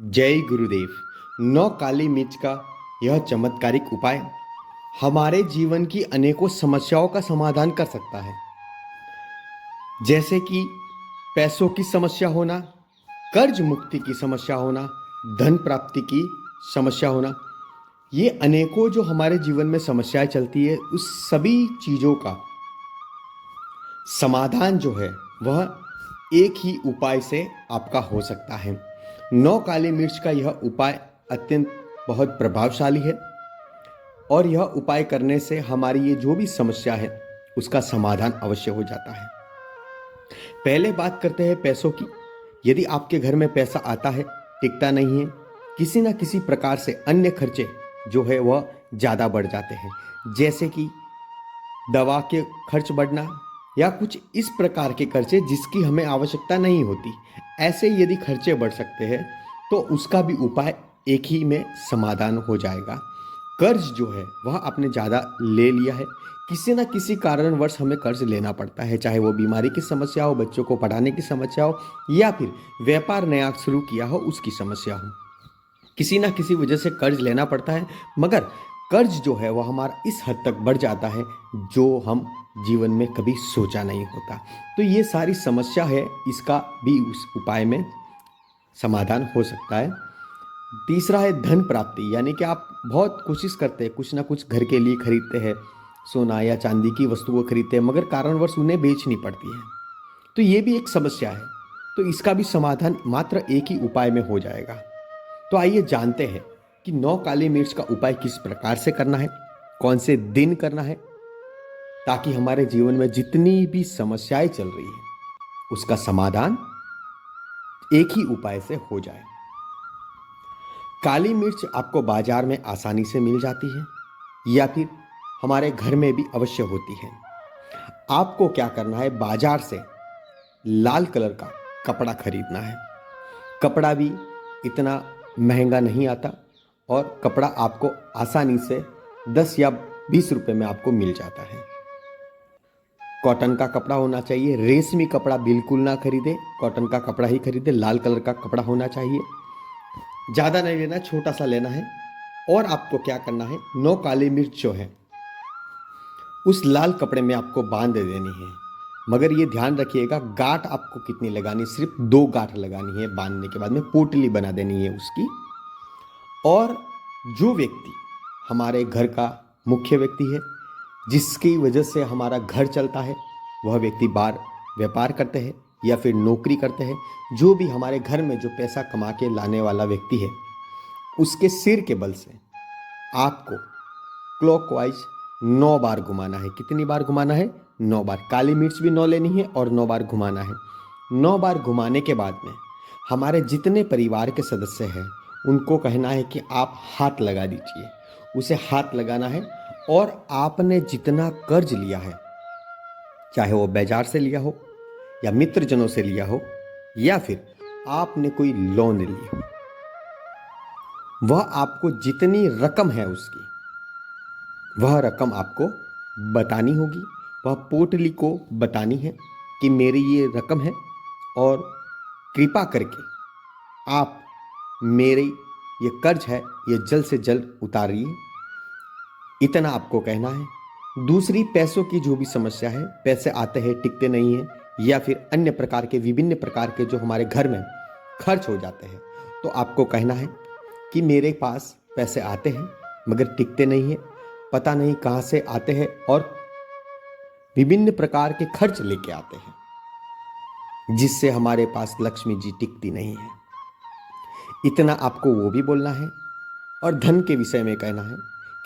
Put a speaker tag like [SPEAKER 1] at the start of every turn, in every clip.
[SPEAKER 1] जय गुरुदेव। 9 काली मिर्च का यह चमत्कारिक उपाय हमारे जीवन की अनेकों समस्याओं का समाधान कर सकता है। जैसे कि पैसों की समस्या होना, कर्ज मुक्ति की समस्या होना, धन प्राप्ति की समस्या होना, ये अनेकों जो हमारे जीवन में समस्याएं चलती है, उस सभी चीज़ों का समाधान जो है वह एक ही उपाय से आपका हो सकता है। 9 काली मिर्च का यह उपाय अत्यंत बहुत प्रभावशाली है और यह उपाय करने से हमारी ये जो भी समस्या है उसका समाधान अवश्य हो जाता है। पहले बात करते हैं पैसों की। यदि आपके घर में पैसा आता है, टिकता नहीं है, किसी ना किसी प्रकार से अन्य खर्चे जो है वह ज़्यादा बढ़ जाते हैं, जैसे कि दवा के खर्च बढ़ना या कुछ इस प्रकार के खर्चे जिसकी हमें आवश्यकता नहीं होती, ऐसे यदि खर्चे बढ़ सकते हैं तो उसका भी उपाय एक ही में समाधान हो जाएगा। कर्ज जो है वह आपने ज़्यादा ले लिया है, किसी ना किसी कारणवश हमें कर्ज लेना पड़ता है, चाहे वो बीमारी की समस्या हो, बच्चों को पढ़ाने की समस्या हो या फिर व्यापार नया शुरू किया हो उसकी समस्या हो, किसी ना किसी वजह से कर्ज लेना पड़ता है। मगर कर्ज जो है वह हमारा इस हद तक बढ़ जाता है जो हम जीवन में कभी सोचा नहीं होता। तो ये सारी समस्या है, इसका भी उस उपाय में समाधान हो सकता है। तीसरा है धन प्राप्ति, यानी कि आप बहुत कोशिश करते हैं, कुछ ना कुछ घर के लिए खरीदते हैं, सोना या चांदी की वस्तुएं खरीदते हैं, मगर कारणवश उन्हें बेचनी पड़ती है, तो ये भी एक समस्या है। तो इसका भी समाधान मात्र एक ही उपाय में हो जाएगा। तो आइए जानते हैं कि 9 काली मिर्च का उपाय किस प्रकार से करना है, कौन से दिन करना है, ताकि हमारे जीवन में जितनी भी समस्याएं चल रही है उसका समाधान एक ही उपाय से हो जाए। काली मिर्च आपको बाजार में आसानी से मिल जाती है या फिर हमारे घर में भी अवश्य होती है। आपको क्या करना है, बाजार से लाल कलर का कपड़ा खरीदना है। कपड़ा भी इतना महंगा नहीं आता और कपड़ा आपको आसानी से 10 या 20 रुपए में आपको मिल जाता है। कॉटन का कपड़ा होना चाहिए, रेशमी कपड़ा बिल्कुल ना खरीदे, कॉटन का कपड़ा ही खरीदे। लाल कलर का कपड़ा होना चाहिए, ज़्यादा नहीं लेना, छोटा सा लेना है। और आपको क्या करना है, 9 काली मिर्च जो है उस लाल कपड़े में आपको बांध देनी है। मगर ये ध्यान रखिएगा, गांठ आपको कितनी लगानी, सिर्फ 2 गांठ लगानी है। बांधने के बाद में पोटली बना देनी है उसकी। और जो व्यक्ति हमारे घर का मुख्य व्यक्ति है, जिसकी वजह से हमारा घर चलता है, वह व्यक्ति बाहर व्यापार करते हैं या फिर नौकरी करते हैं, जो भी हमारे घर में जो पैसा कमा के लाने वाला व्यक्ति है, उसके सिर के बल से आपको क्लॉकवाइज 9 बार घुमाना है। कितनी बार घुमाना है? 9 बार। काली मिर्च भी 9 लेनी है और 9 बार घुमाना है। 9 बार घुमाने के बाद में हमारे जितने परिवार के सदस्य हैं उनको कहना है कि आप हाथ लगा दीजिए। उसे हाथ लगाना है और आपने जितना कर्ज लिया है, चाहे वो बाजार से लिया हो या मित्रजनों से लिया हो या फिर आपने कोई लोन ली हो, वह आपको जितनी रकम है उसकी वह रकम आपको बतानी होगी। वह पोटली को बतानी है कि मेरी ये रकम है और कृपा करके आप मेरी ये कर्ज है ये जल्द से जल्द उतारिए, इतना आपको कहना है। दूसरी, पैसों की जो भी समस्या है, पैसे आते हैं टिकते नहीं हैं या फिर अन्य प्रकार के विभिन्न प्रकार के जो हमारे घर में खर्च हो जाते हैं, तो आपको कहना है कि मेरे पास पैसे आते हैं मगर टिकते नहीं हैं, पता नहीं कहाँ से आते हैं और विभिन्न प्रकार के खर्च लेके आते हैं जिससे हमारे पास लक्ष्मी जी टिकती नहीं है। इतना आपको वो भी बोलना है। और धन के विषय में कहना है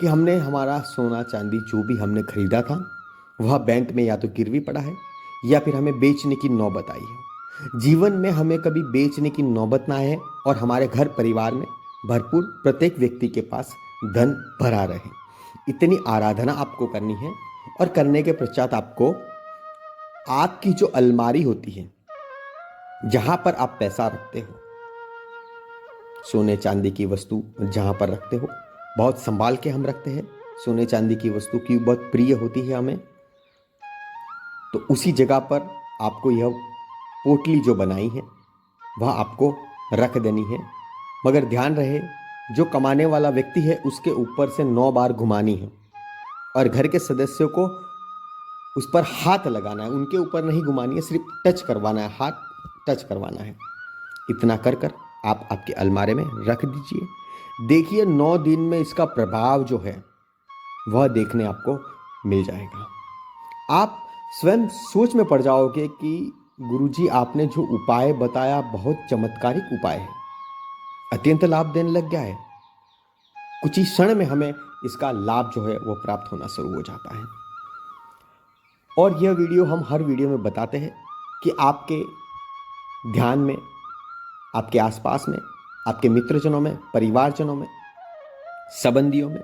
[SPEAKER 1] कि हमने हमारा सोना चांदी जो भी हमने खरीदा था वह बैंक में या तो गिरवी पड़ा है या फिर हमें बेचने की नौबत आई है। जीवन में हमें कभी बेचने की नौबत ना आए और हमारे घर परिवार में भरपूर प्रत्येक व्यक्ति के पास धन भरा रहे, इतनी आराधना आपको करनी है। और करने के पश्चात आपको आपकी जो अलमारी होती है जहां पर आप पैसा रखते हो, सोने चांदी की वस्तु जहां पर रखते हो, बहुत संभाल के हम रखते हैं। सोने चांदी की वस्तु की बहुत प्रिय होती है हमें, तो उसी जगह पर आपको यह पोटली जो बनाई है वह आपको रख देनी है। मगर ध्यान रहे, जो कमाने वाला व्यक्ति है उसके ऊपर से 9 बार घुमानी है और घर के सदस्यों को उस पर हाथ लगाना है, उनके ऊपर नहीं घुमानी है, सिर्फ टच करवाना है, हाथ टच करवाना है। इतना कर कर आप आपके अलमारे में रख दीजिए। देखिए 9 दिन में इसका प्रभाव जो है वह देखने आपको मिल जाएगा। आप स्वयं सोच में पड़ जाओगे कि गुरुजी आपने जो उपाय बताया बहुत चमत्कारिक उपाय है, अत्यंत लाभ देने लग गया है। कुछ ही क्षण में हमें इसका लाभ जो है वो प्राप्त होना शुरू हो जाता है। और यह वीडियो हम हर वीडियो में बताते हैं कि आपके ध्यान में, आपके आसपास में, आपके मित्रजनों में, परिवारजनों में, संबंधियों में